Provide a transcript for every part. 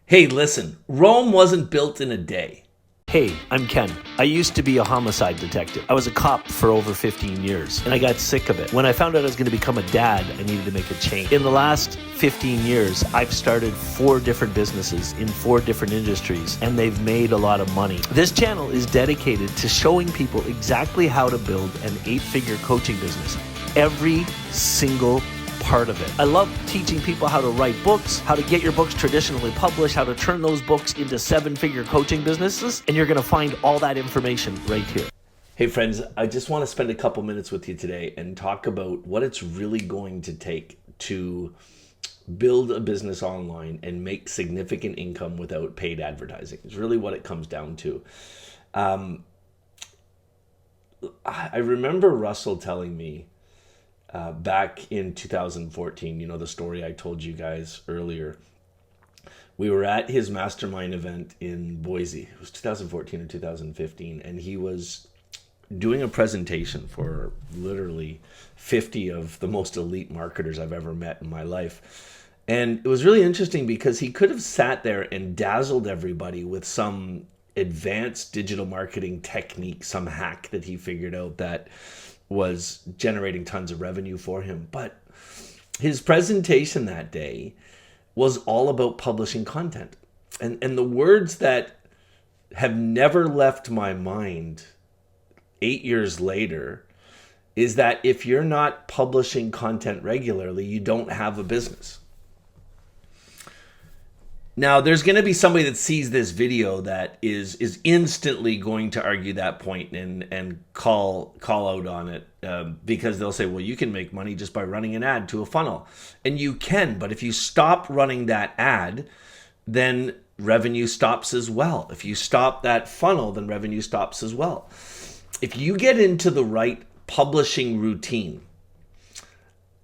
Hey, listen, Rome wasn't built in a day. Hey, I'm Ken. I used to be a homicide detective. I was a cop for over 15 years, and I got sick of it. When I found out I was going to become a dad, I needed to make a change. In the last 15 years, I've started 4 different businesses in 4 different industries, and they've made a lot of money. This channel is dedicated to showing people exactly how to build an 8-figure coaching business. Every single part of it. I love teaching people how to write books, how to get your books traditionally published, how to turn those books into 7-figure coaching businesses, and you're going to find all that information right here. Hey friends, I just want to spend a couple minutes with you today and talk about what it's really going to take to build a business online and make significant income without paid advertising. It's really what it comes down to. I remember Russell telling me back in 2014, you know, the story I told you guys earlier. We were at his mastermind event in Boise. It was 2014 or 2015, and he was doing a presentation for literally 50 of the most elite marketers I've ever met in my life. And it was really interesting because he could have sat there and dazzled everybody with some advanced digital marketing technique, some hack that he figured out that was generating tons of revenue for him. But his presentation that day was all about publishing content. And the words that have never left my mind 8 years later is that if you're not publishing content regularly, you don't have a business. Now, there's going to be somebody that sees this video that is instantly going to argue that point and call out on it because they'll say, well, you can make money just by running an ad to a funnel. And you can, but if you stop running that ad, then revenue stops as well. If you stop that funnel, then revenue stops as well. If you get into the right publishing routine,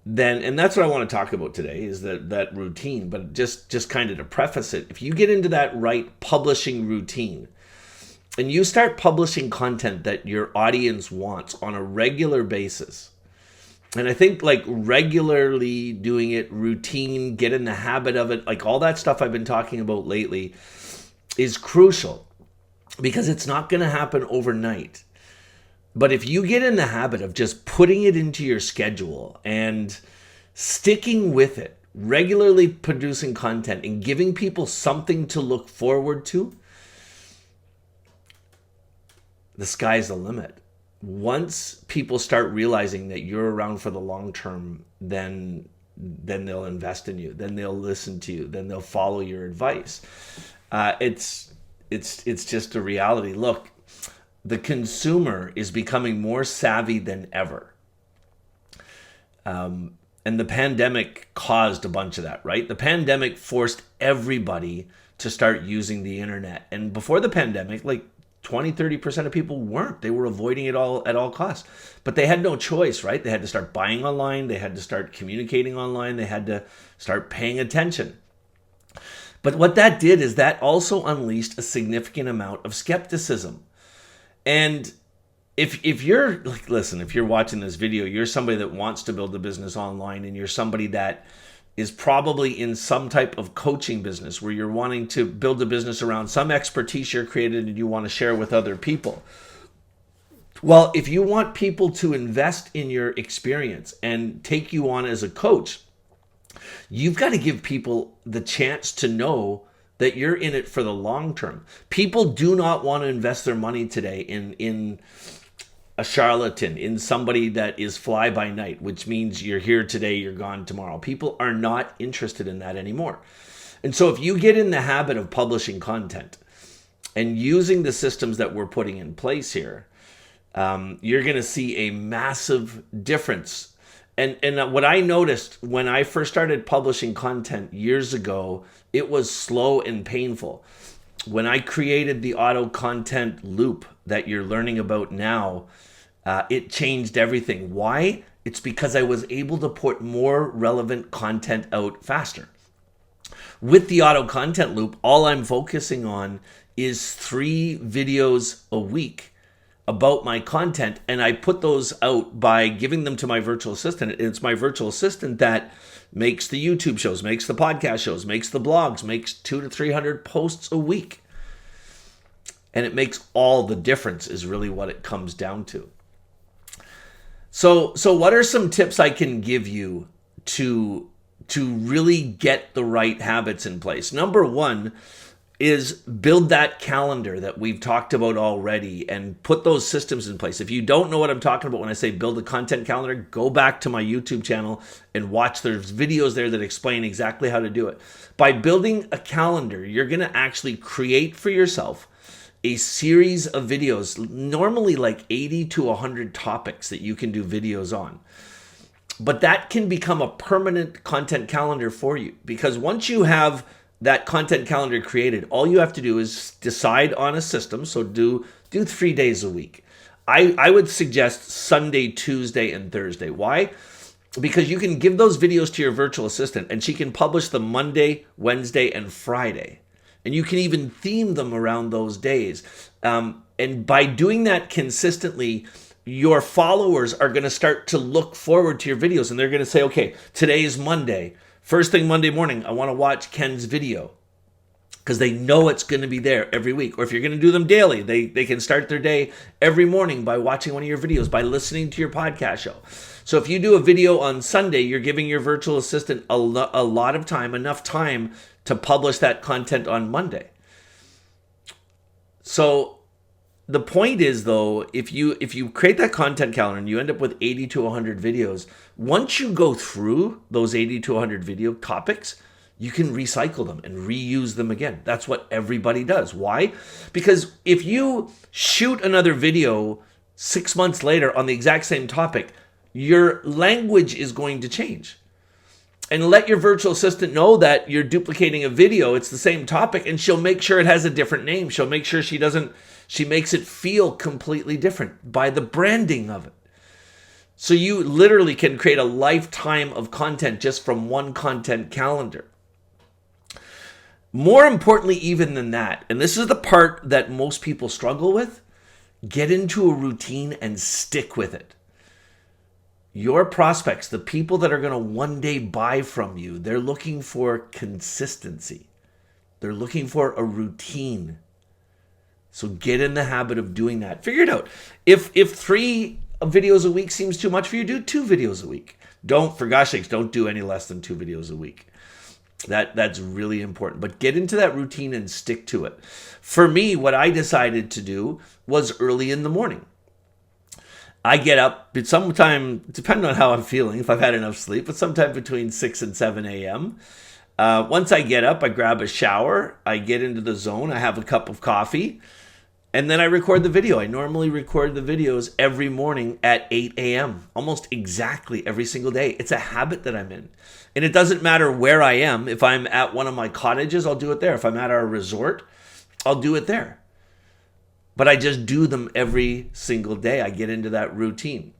then, and that's what I want to talk about today, is that routine, but just kind of to preface it, if you get into that right publishing routine and you start publishing content that your audience wants on a regular basis, and I think like regularly doing it, routine, get in the habit of it, like all that stuff I've been talking about lately is crucial because it's not going to happen overnight. But if you get in the habit of just putting it into your schedule and sticking with it, regularly producing content and giving people something to look forward to, the sky's the limit. Once people start realizing that you're around for the long term, then they'll invest in you, then they'll listen to you, then they'll follow your advice. It's just a reality. Look, the consumer is becoming more savvy than ever. And the pandemic caused a bunch of that, right? The pandemic forced everybody to start using the internet. And before the pandemic, like 20-30% of people weren't. They were avoiding it all at all costs. But they had no choice, right? They had to start buying online. They had to start communicating online. They had to start paying attention. But what that did is that also unleashed a significant amount of skepticism. And if you're like, listen, if you're watching this video, you're somebody that wants to build a business online and you're somebody that is probably in some type of coaching business where you're wanting to build a business around some expertise you're created and you want to share with other people. Well, if you want people to invest in your experience and take you on as a coach, you've got to give people the chance to know that you're in it for the long term. People do not want to invest their money today in a charlatan, in somebody that is fly by night, which means you're here today, you're gone tomorrow. People are not interested in that anymore. And so if you get in the habit of publishing content and using the systems that we're putting in place here, you're going to see a massive difference. And what I noticed when I first started publishing content years ago, it was slow and painful. When I created the auto content loop that you're learning about now, it changed everything. Why? It's because I was able to put more relevant content out faster. With the auto content loop, all I'm focusing on is 3 videos a week about my content, and I put those out by giving them to my virtual assistant. It's my virtual assistant that makes the YouTube shows, makes the podcast shows, makes the blogs, makes 200 to 300 posts a week. And it makes all the difference is really what it comes down to. So what are some tips I can give you to really get the right habits in place? Number one is build that calendar that we've talked about already and put those systems in place. If you don't know what I'm talking about when I say build a content calendar, go back to my YouTube channel and watch. There's videos there that explain exactly how to do it. By building a calendar, you're going to actually create for yourself a series of videos, normally like 80 to 100 topics that you can do videos on. But that can become a permanent content calendar for you, because once you have that content calendar created, all you have to do is decide on a system. So do 3 days a week. I would suggest Sunday, Tuesday, and Thursday. Why? Because you can give those videos to your virtual assistant and she can publish them Monday, Wednesday, and Friday. And you can even theme them around those days. And by doing that consistently, your followers are going to start to look forward to your videos, and they're going to say, okay, today is Monday. First thing Monday morning, I want to watch Ken's video, because they know it's going to be there every week. Or if you're going to do them daily, they can start their day every morning by watching one of your videos, by listening to your podcast show. So if you do a video on Sunday, you're giving your virtual assistant a lot of time, enough time to publish that content on Monday. So the point is, though, if you create that content calendar and you end up with 80 to 100 videos, once you go through those 80 to 100 video topics, you can recycle them and reuse them again. That's what everybody does. Why? Because if you shoot another video 6 months later on the exact same topic, your language is going to change. And let your virtual assistant know that you're duplicating a video. It's the same topic, and she'll make sure it has a different name. She'll make sure she makes it feel completely different by the branding of it. So you literally can create a lifetime of content just from one content calendar. More importantly, even than that, and this is the part that most people struggle with, get into a routine and stick with it. Your prospects, the people that are going to one day buy from you, they're looking for consistency. They're looking for a routine. So get in the habit of doing that. Figure it out. If 3 videos a week seems too much for you, do 2 videos a week. For gosh sakes, don't do any less than 2 videos a week. That's really important. But get into that routine and stick to it. For me, what I decided to do was early in the morning. I get up, sometime, depending on how I'm feeling, if I've had enough sleep, but sometime between 6 and 7 a.m. Once I get up, I grab a shower, I get into the zone, I have a cup of coffee, and then I record the video. I normally record the videos every morning at 8 a.m., almost exactly every single day. It's a habit that I'm in. And it doesn't matter where I am. If I'm at one of my cottages, I'll do it there. If I'm at our resort, I'll do it there. But I just do them every single day. I get into that routine.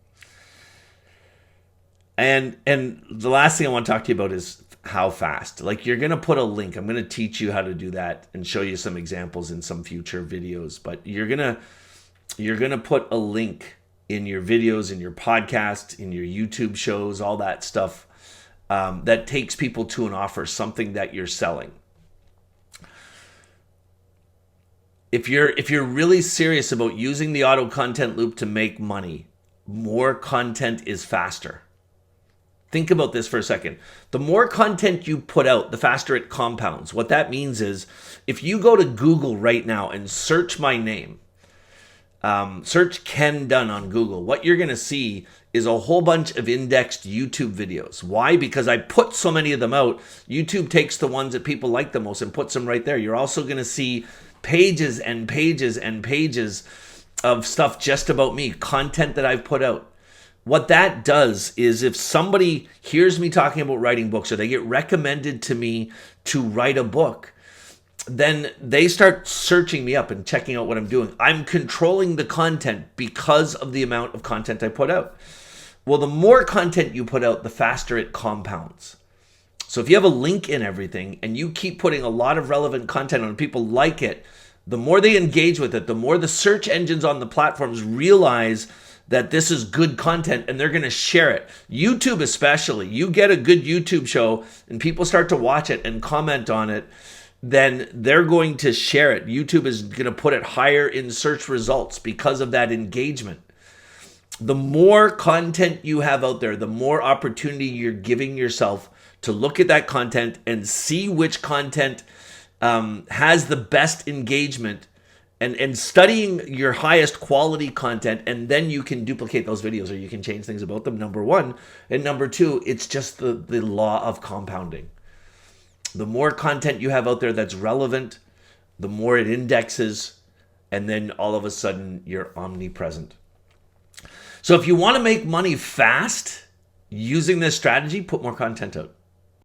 And the last thing I want to talk to you about is how fast. Like, you're going to put a link. I'm going to teach you how to do that and show you some examples in some future videos. But you're going to put a link in your videos, in your podcast, in your YouTube shows, all that stuff that takes people to an offer, something that you're selling. If you're really serious about using the auto content loop to make money, more content is faster. Think about this for a second. The more content you put out, the faster it compounds. What that means is, if you go to Google right now and search my name, search Ken Dunn on Google, what you're going to see is a whole bunch of indexed YouTube videos. Why? Because I put so many of them out. YouTube takes the ones that people like the most and puts them right there. You're also going to see pages and pages and pages of stuff just about me, content that I've put out. What that does is, if somebody hears me talking about writing books, or they get recommended to me to write a book, then they start searching me up and checking out what I'm doing. I'm controlling the content because of the amount of content I put out. Well, the more content you put out, the faster it compounds. So if you have a link in everything and you keep putting a lot of relevant content on and people like it, the more they engage with it, the more the search engines on the platforms realize that this is good content and they're going to share it. YouTube especially, you get a good YouTube show and people start to watch it and comment on it, then they're going to share it. YouTube is going to put it higher in search results because of that engagement. The more content you have out there, the more opportunity you're giving yourself to look at that content and see which content has the best engagement, and studying your highest quality content, and then you can duplicate those videos or you can change things about them, number one. And number two, it's just the law of compounding. The more content you have out there that's relevant, the more it indexes, and then all of a sudden you're omnipresent. So if you want to make money fast using this strategy, put more content out.